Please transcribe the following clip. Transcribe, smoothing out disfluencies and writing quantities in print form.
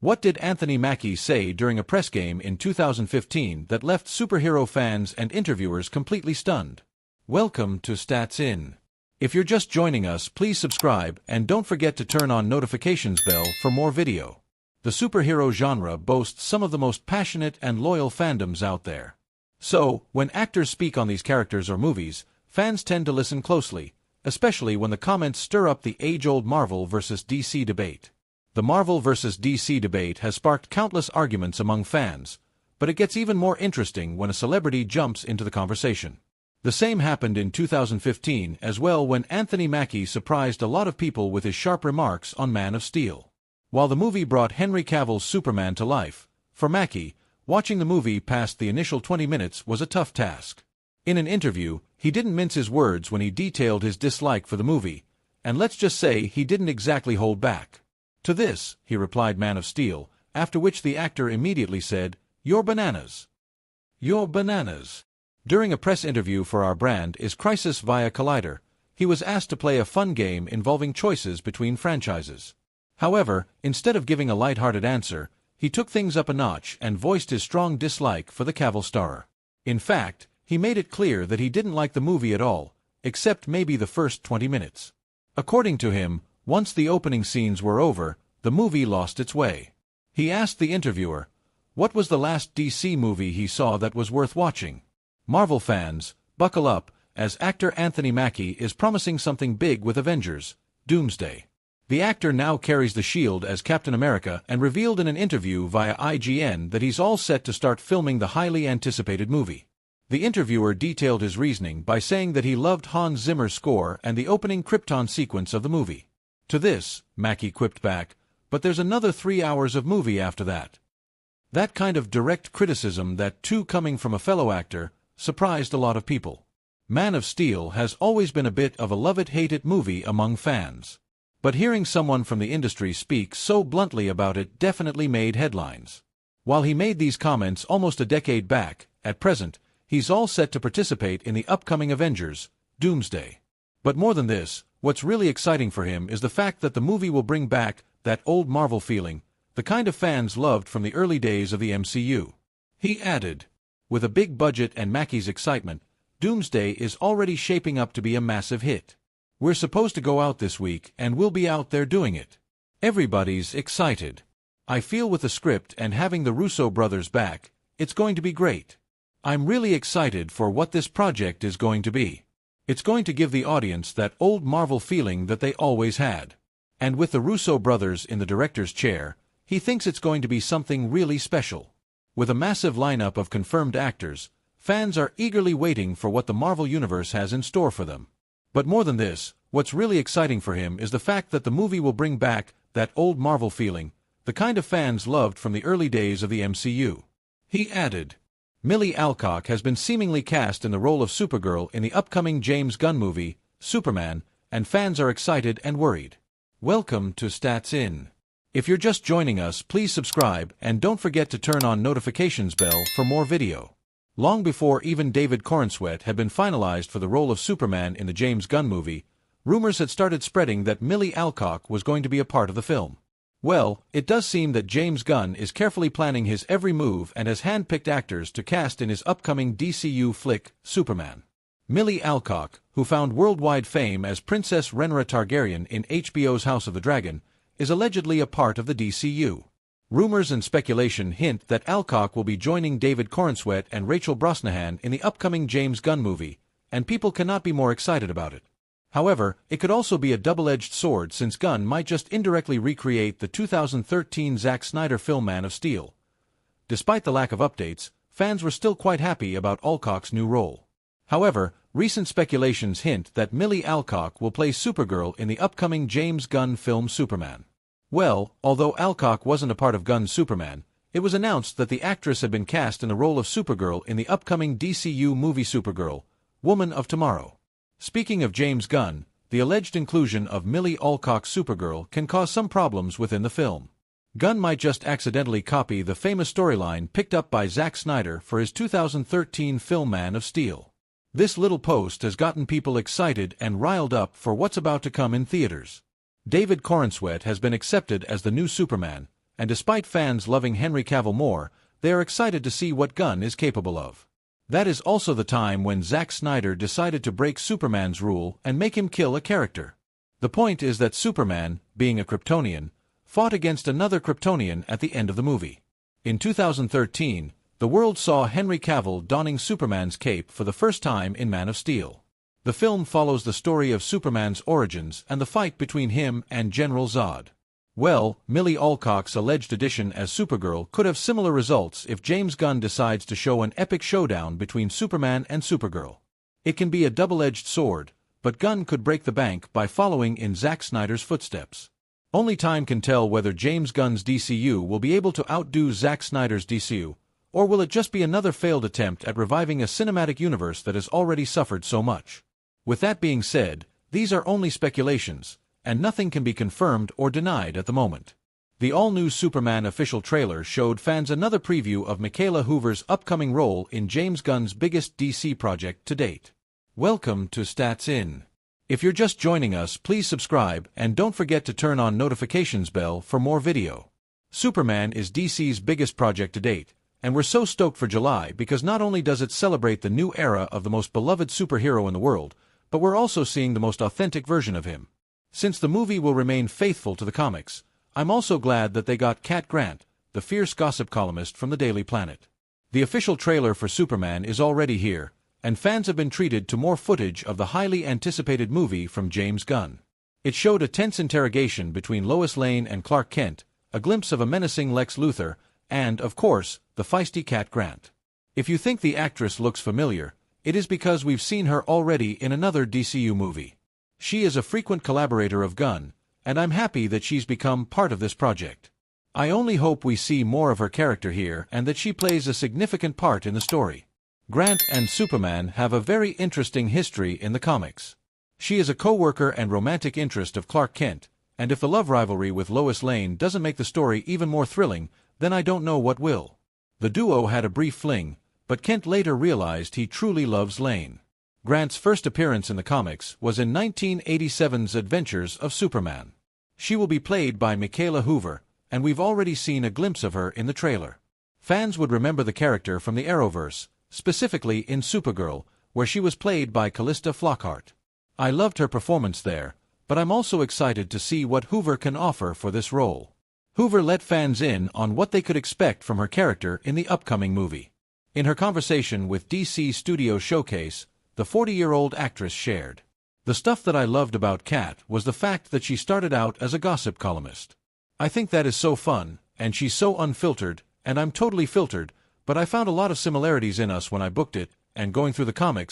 What did Anthony Mackie say during a press game in 2015 that left superhero fans and interviewers completely stunned? Welcome to Stats In. If you're just joining us, please subscribe and don't forget to turn on notifications bell for more video. The superhero genre boasts some of the most passionate and loyal fandoms out there. So, when actors speak on these characters or movies, fans tend to listen closely, especially when the comments stir up the age-old Marvel vs. DC debate. The Marvel vs. DC debate has sparked countless arguments among fans, but it gets even more interesting when a celebrity jumps into the conversation. The same happened in 2015 as well when Anthony Mackie surprised a lot of people with his sharp remarks on Man of Steel. While the movie brought Henry Cavill's Superman to life, for Mackie, watching the movie past the initial 20 minutes was a tough task. In an interview, he didn't mince his words when he detailed his dislike for the movie, and let's just say he didn't exactly hold back. To this, he replied Man of Steel, after which the actor immediately said, "You're bananas. You're bananas." During a press interview for our brand Is Crisis via Collider, he was asked to play a fun game involving choices between franchises. However, instead of giving a light-hearted answer, he took things up a notch and voiced his strong dislike for the Cavill star. In fact, he made it clear that he didn't like the movie at all, except maybe the first 20 minutes. According to him, once the opening scenes were over, the movie lost its way. He asked the interviewer, what was the last DC movie he saw that was worth watching? Marvel fans, buckle up, as actor Anthony Mackie is promising something big with Avengers: Doomsday. The actor now carries the shield as Captain America and revealed in an interview via IGN that he's all set to start filming the highly anticipated movie. The interviewer detailed his reasoning by saying that he loved Hans Zimmer's score and the opening Krypton sequence of the movie. To this, Mackie quipped back, "But there's another 3 hours of movie after that." That kind of direct criticism, that too coming from a fellow actor, surprised a lot of people. Man of Steel has always been a bit of a love-it-hate-it movie among fans. But hearing someone from the industry speak so bluntly about it definitely made headlines. While he made these comments almost a decade back, at present, he's all set to participate in the upcoming Avengers: Doomsday. But more than this, what's really exciting for him is the fact that the movie will bring back that old Marvel feeling, the kind of fans loved from the early days of the MCU. He added, with a big budget and Mackie's excitement, Doomsday is already shaping up to be a massive hit. We're supposed to go out this week and we'll be out there doing it. Everybody's excited. I feel with the script and having the Russo brothers back, it's going to be great. I'm really excited for what this project is going to be. It's going to give the audience that old Marvel feeling that they always had. And with the Russo brothers in the director's chair, he thinks it's going to be something really special. With a massive lineup of confirmed actors, fans are eagerly waiting for what the Marvel Universe has in store for them. But more than this, what's really exciting for him is the fact that the movie will bring back that old Marvel feeling, the kind of fans loved from the early days of the MCU. He added, Millie Alcock has been seemingly cast in the role of Supergirl in the upcoming James Gunn movie, Superman, and fans are excited and worried. Welcome to Stats In. If you're just joining us, please subscribe and don't forget to turn on notifications bell for more video. Long before even David Corenswet had been finalized for the role of Superman in the James Gunn movie, rumors had started spreading that Millie Alcock was going to be a part of the film. Well, it does seem that James Gunn is carefully planning his every move and has handpicked actors to cast in his upcoming DCU flick, Superman. Millie Alcock, who found worldwide fame as Princess Rhaenyra Targaryen in HBO's House of the Dragon, is allegedly a part of the DCU. Rumors and speculation hint that Alcock will be joining David Corenswet and Rachel Brosnahan in the upcoming James Gunn movie, and people cannot be more excited about it. However, it could also be a double-edged sword since Gunn might just indirectly recreate the 2013 Zack Snyder film Man of Steel. Despite the lack of updates, fans were still quite happy about Alcock's new role. However, recent speculations hint that Millie Alcock will play Supergirl in the upcoming James Gunn film Superman. Well, although Alcock wasn't a part of Gunn's Superman, it was announced that the actress had been cast in the role of Supergirl in the upcoming DCU movie Supergirl, Woman of Tomorrow. Speaking of James Gunn, the alleged inclusion of Millie Alcock's Supergirl can cause some problems within the film. Gunn might just accidentally copy the famous storyline picked up by Zack Snyder for his 2013 film Man of Steel. This little post has gotten people excited and riled up for what's about to come in theaters. David Corenswet has been accepted as the new Superman, and despite fans loving Henry Cavill more, they are excited to see what Gunn is capable of. That is also the time when Zack Snyder decided to break Superman's rule and make him kill a character. The point is that Superman, being a Kryptonian, fought against another Kryptonian at the end of the movie. In 2013, the world saw Henry Cavill donning Superman's cape for the first time in Man of Steel. The film follows the story of Superman's origins and the fight between him and General Zod. Well, Millie Alcock's alleged audition as Supergirl could have similar results if James Gunn decides to show an epic showdown between Superman and Supergirl. It can be a double-edged sword, but Gunn could break the bank by following in Zack Snyder's footsteps. Only time can tell whether James Gunn's DCU will be able to outdo Zack Snyder's DCU, or will it just be another failed attempt at reviving a cinematic universe that has already suffered so much? With that being said, these are only speculations, and nothing can be confirmed or denied at the moment. The all-new Superman official trailer showed fans another preview of Michaela Hoover's upcoming role in James Gunn's biggest DC project to date. Welcome to Stats In. If you're just joining us, please subscribe and don't forget to turn on notifications bell for more video. Superman is DC's biggest project to date, and we're so stoked for July because not only does it celebrate the new era of the most beloved superhero in the world, but we're also seeing the most authentic version of him. Since the movie will remain faithful to the comics, I'm also glad that they got Cat Grant, the fierce gossip columnist from the Daily Planet. The official trailer for Superman is already here, and fans have been treated to more footage of the highly anticipated movie from James Gunn. It showed a tense interrogation between Lois Lane and Clark Kent, a glimpse of a menacing Lex Luthor, and, of course, the feisty Cat Grant. If you think the actress looks familiar, it is because we've seen her already in another DCU movie. She is a frequent collaborator of Gunn, and I'm happy that she's become part of this project. I only hope we see more of her character here and that she plays a significant part in the story. Grant and Superman have a very interesting history in the comics. She is a co-worker and romantic interest of Clark Kent, and if the love rivalry with Lois Lane doesn't make the story even more thrilling, then I don't know what will. The duo had a brief fling, but Kent later realized he truly loves Lane. Grant's first appearance in the comics was in 1987's Adventures of Superman. She will be played by Michaela Hoover, and we've already seen a glimpse of her in the trailer. Fans would remember the character from the Arrowverse, specifically in Supergirl, where she was played by Callista Flockhart. I loved her performance there, but I'm also excited to see what Hoover can offer for this role. Hoover let fans in on what they could expect from her character in the upcoming movie. In her conversation with DC Studio Showcase, the 40-year-old actress shared, "The stuff that I loved about Kat was the fact that she started out as a gossip columnist. I think that is so fun, and she's so unfiltered, and I'm totally filtered, but I found a lot of similarities in us when I booked it, and going through the comics,